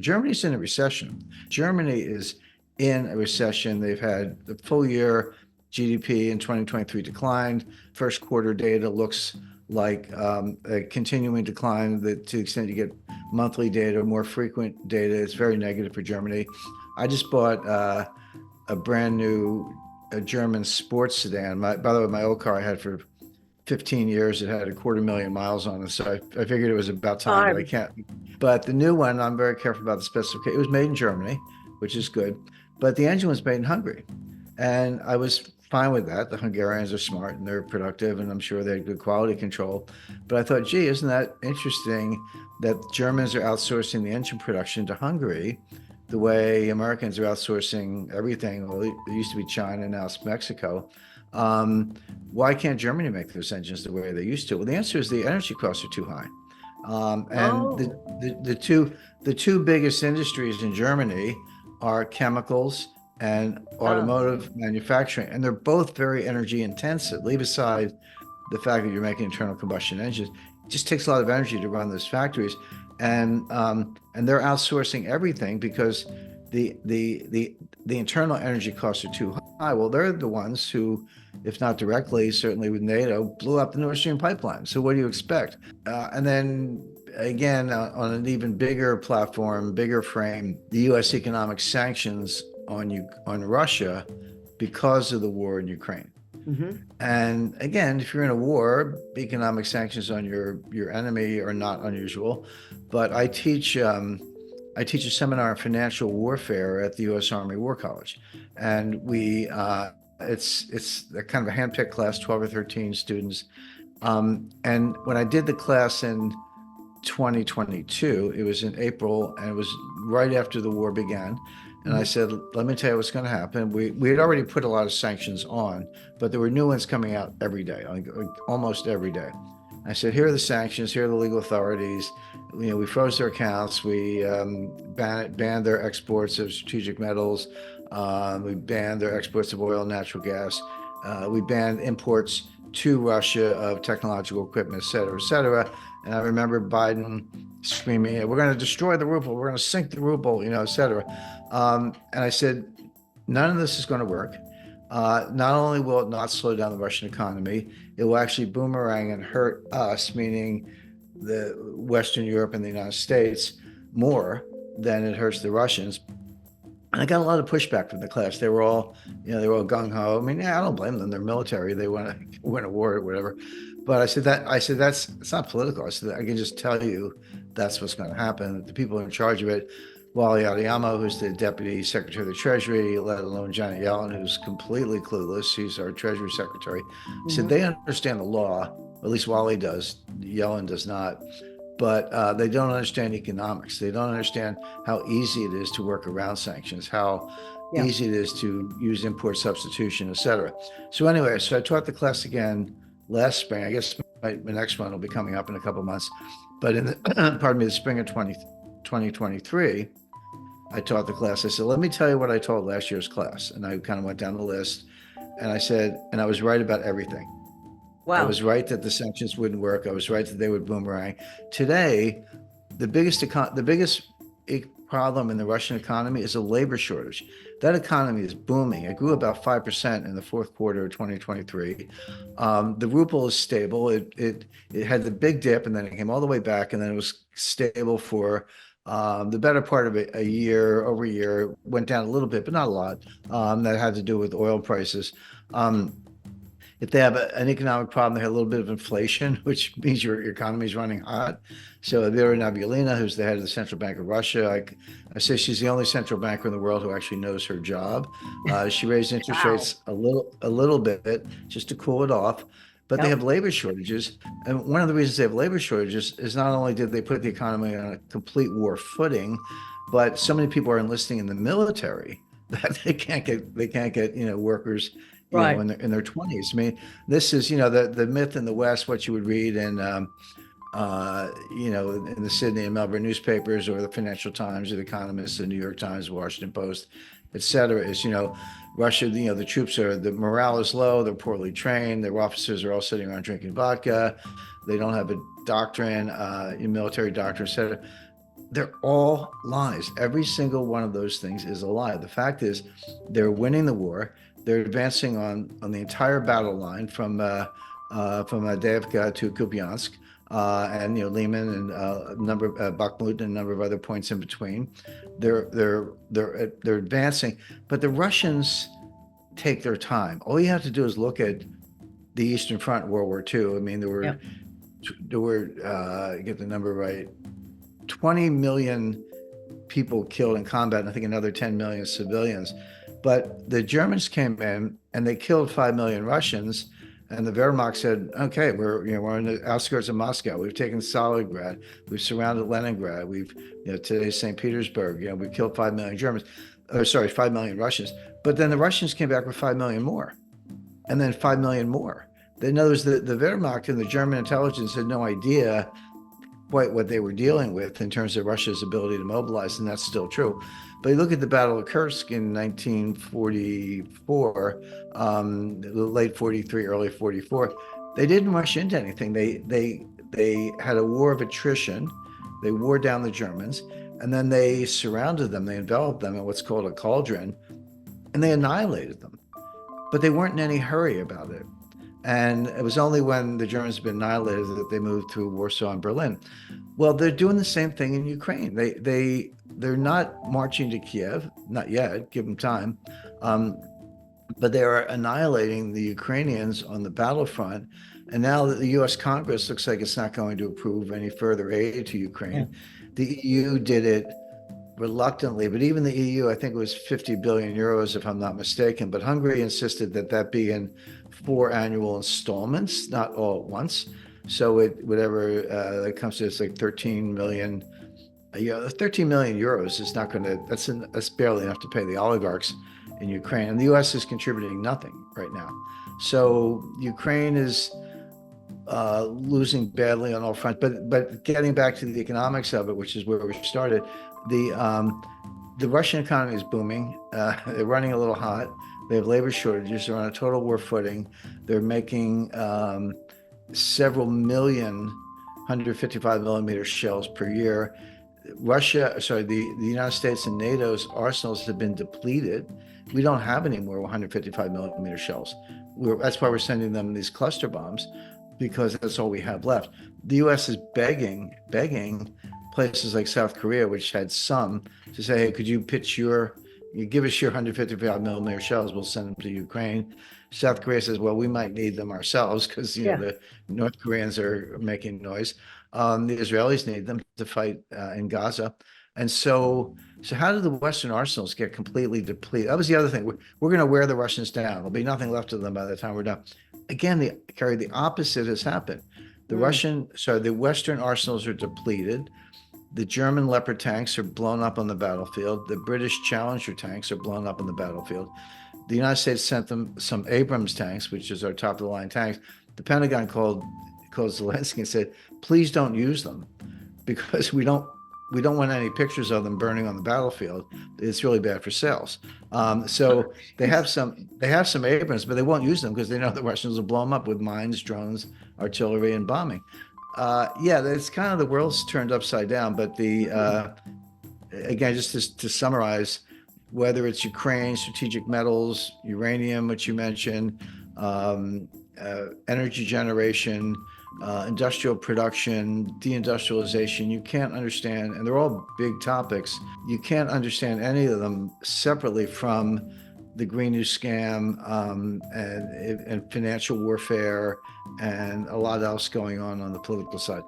Germany's in a recession. Germany is in a recession. They've had the full year GDP in 2023 declined. First quarter data looks like a continuing decline to the extent you get monthly data, more frequent data. It's very negative for Germany. I just bought a brand new German sports sedan. By the way, my old car I had for 15 years. It had 250,000 miles on it. So I figured it was about time, but I can't. But the new one, I'm very careful about the specification. It was made in Germany, which is good. But the engine was made in Hungary. And I was fine with that. The Hungarians are smart and they're productive, and I'm sure they had good quality control. But I thought, gee, isn't that interesting that Germans are outsourcing the engine production to Hungary the way Americans are outsourcing everything? Well, it used to be China, now it's Mexico. Why can't Germany make those engines the way they used to? Well, the answer is the energy costs are too high. The two biggest industries in Germany are chemicals and automotive manufacturing, and they're both very energy intensive. Leave aside the fact that you're making internal combustion engines, it just takes a lot of energy to run those factories, and they're outsourcing everything because the internal energy costs are too high. Well, they're the ones who, if not directly, certainly with NATO, blew up the Nord Stream pipeline. So what do you expect? And then again, on an even bigger platform, bigger frame, the U.S. economic sanctions on Russia because of the war in Ukraine. Mm-hmm. And again, if you're in a war, economic sanctions on your enemy are not unusual. But I teach a seminar on financial warfare at the U.S. Army War College, and it's a kind of a handpicked class, 12 or 13 students. And when I did the class in 2022, it was in April, and it was right after the war began. And I said, let me tell you what's going to happen. We had already put a lot of sanctions on, but there were new ones coming out every day, almost every day. I said, here are the sanctions, here are the legal authorities. We froze their accounts. We banned their exports of strategic metals. We banned their exports of oil and natural gas. We banned imports to Russia of technological equipment, et cetera, et cetera. And I remember Biden screaming, we're going to destroy the ruble, we're going to sink the ruble, et cetera. And I said, none of this is going to work. Not only will it not slow down the Russian economy, it will actually boomerang and hurt us, meaning the Western Europe and the United States, more than it hurts the Russians. And I got a lot of pushback from the class. They were all, gung ho. I mean, I don't blame them. They're military. They want to win a war or whatever. But I said it's not political. I said, I can just tell you that's what's going to happen. The people in charge of it, Wally Adeyemo, who's the Deputy Secretary of the Treasury, let alone Janet Yellen, who's completely clueless. She's our Treasury Secretary. Mm-hmm. Said they understand the law, at least Wally does. Yellen does not. But they don't understand economics. They don't understand how easy it is to work around sanctions, how easy it is to use import substitution, et cetera. So anyway, I taught the class again last spring. I guess my next one will be coming up in a couple of months. But in the spring of 2023, I taught the class. I said, let me tell you what I taught last year's class. And I kind of went down the list. And I said, and I was right about everything. Wow. I was right that the sanctions wouldn't work. I was right that they would boomerang. Today, the biggest problem in the Russian economy is a labor shortage. That economy is booming. It grew about 5% in the fourth quarter of 2023. The ruble is stable. It had the big dip, and then it came all the way back, and then it was stable for the better part of a year. Over a year, went down a little bit, but not a lot. That had to do with oil prices. If they have an economic problem, they have a little bit of inflation, which means your economy is running hot. So Vera Nabiullina, who's the head of the Central Bank of Russia, I say she's the only central banker in the world who actually knows her job. She raised interest rates a little bit just to cool it off. But they have labor shortages. And one of the reasons they have labor shortages is not only did they put the economy on a complete war footing, but so many people are enlisting in the military that they can't get workers in their 20s. I mean, this is the myth in the West, what you would read in in the Sydney and Melbourne newspapers, or the Financial Times, or the Economist, the New York Times, Washington Post, et cetera, is Russia, the troops the morale is low, they're poorly trained, their officers are all sitting around drinking vodka, they don't have a doctrine, military doctrine, et cetera. they're all lies. Every single one of those things is a lie. The fact is, they're winning the war. They're advancing on the entire battle line from Avdiivka to Kupiansk, and Liman and a number of Bakhmut and a number of other points in between. They're advancing, but the Russians take their time. All you have to do is look at the Eastern Front in World War II. I mean, Yeah. there were get the number right, 20 million people killed in combat, and I think another 10 million civilians. But the Germans came in and they killed 5 million Russians. And the Wehrmacht said, okay, we're on the outskirts of Moscow. We've taken Stalingrad. We've surrounded Leningrad. Today's St. Petersburg. We've killed 5 million Germans, or sorry, 5 million Russians. But then the Russians came back with 5 million more, and then 5 million more. In other words, the Wehrmacht and the German intelligence had no idea quite what they were dealing with in terms of Russia's ability to mobilize, and that's still true. But you look at the Battle of Kursk in 1944, late 43, early 44, they didn't rush into anything. They had a war of attrition. They wore down the Germans, and then they surrounded them. They enveloped them in what's called a cauldron, and they annihilated them. But they weren't in any hurry about it. And it was only when the Germans had been annihilated that they moved through Warsaw and Berlin. Well, they're doing the same thing in Ukraine. They're not marching to Kiev, not yet, give them time. But they are annihilating the Ukrainians on the battlefront. And now that the US Congress looks like it's not going to approve any further aid to Ukraine, Yeah. the EU did it reluctantly, but even the EU, I think it was 50 billion euros, if I'm not mistaken. But Hungary insisted that that be in 4 annual installments, not all at once. So whatever that comes to, it's like 13 million. 13 million euros is not going to. That's barely enough to pay the oligarchs in Ukraine, and the U.S. is contributing nothing right now. So Ukraine is losing badly on all fronts. But getting back to the economics of it, which is where we started, the Russian economy is booming. They're running a little hot. They have labor shortages. They're on a total war footing. They're making several million 155 millimeter shells per year. The United States and NATO's arsenals have been depleted. We don't have any more 155 millimeter shells. That's why we're sending them these cluster bombs, because that's all we have left. The U.S. is begging places like South Korea, which had some, to say, hey, could you give us your 155 millimeter shells, we'll send them to Ukraine. South Korea says, well, we might need them ourselves because the North Koreans are making noise. The Israelis need them to fight in Gaza. And so how did the Western arsenals get completely depleted? That was the other thing. We're going to wear the Russians down. There'll be nothing left of them by the time we're done. Again, the opposite has happened. The Western arsenals are depleted. The German Leopard tanks are blown up on the battlefield. The British Challenger tanks are blown up on the battlefield. The United States sent them some Abrams tanks, which is our top of the line tanks. The Pentagon called Zelensky and said, please don't use them, because we don't want any pictures of them burning on the battlefield. It's really bad for sales. So they have some Abrams, but they won't use them because they know the Russians will blow them up with mines, drones, artillery, and bombing. It's kind of, the world's turned upside down. But again, just to summarize, whether it's Ukraine, strategic metals, uranium, which you mentioned, energy generation, industrial production, deindustrialization, you can't understand, and they're all big topics. You can't understand any of them separately from the Green New Scam, and financial warfare, and a lot else going on the political side.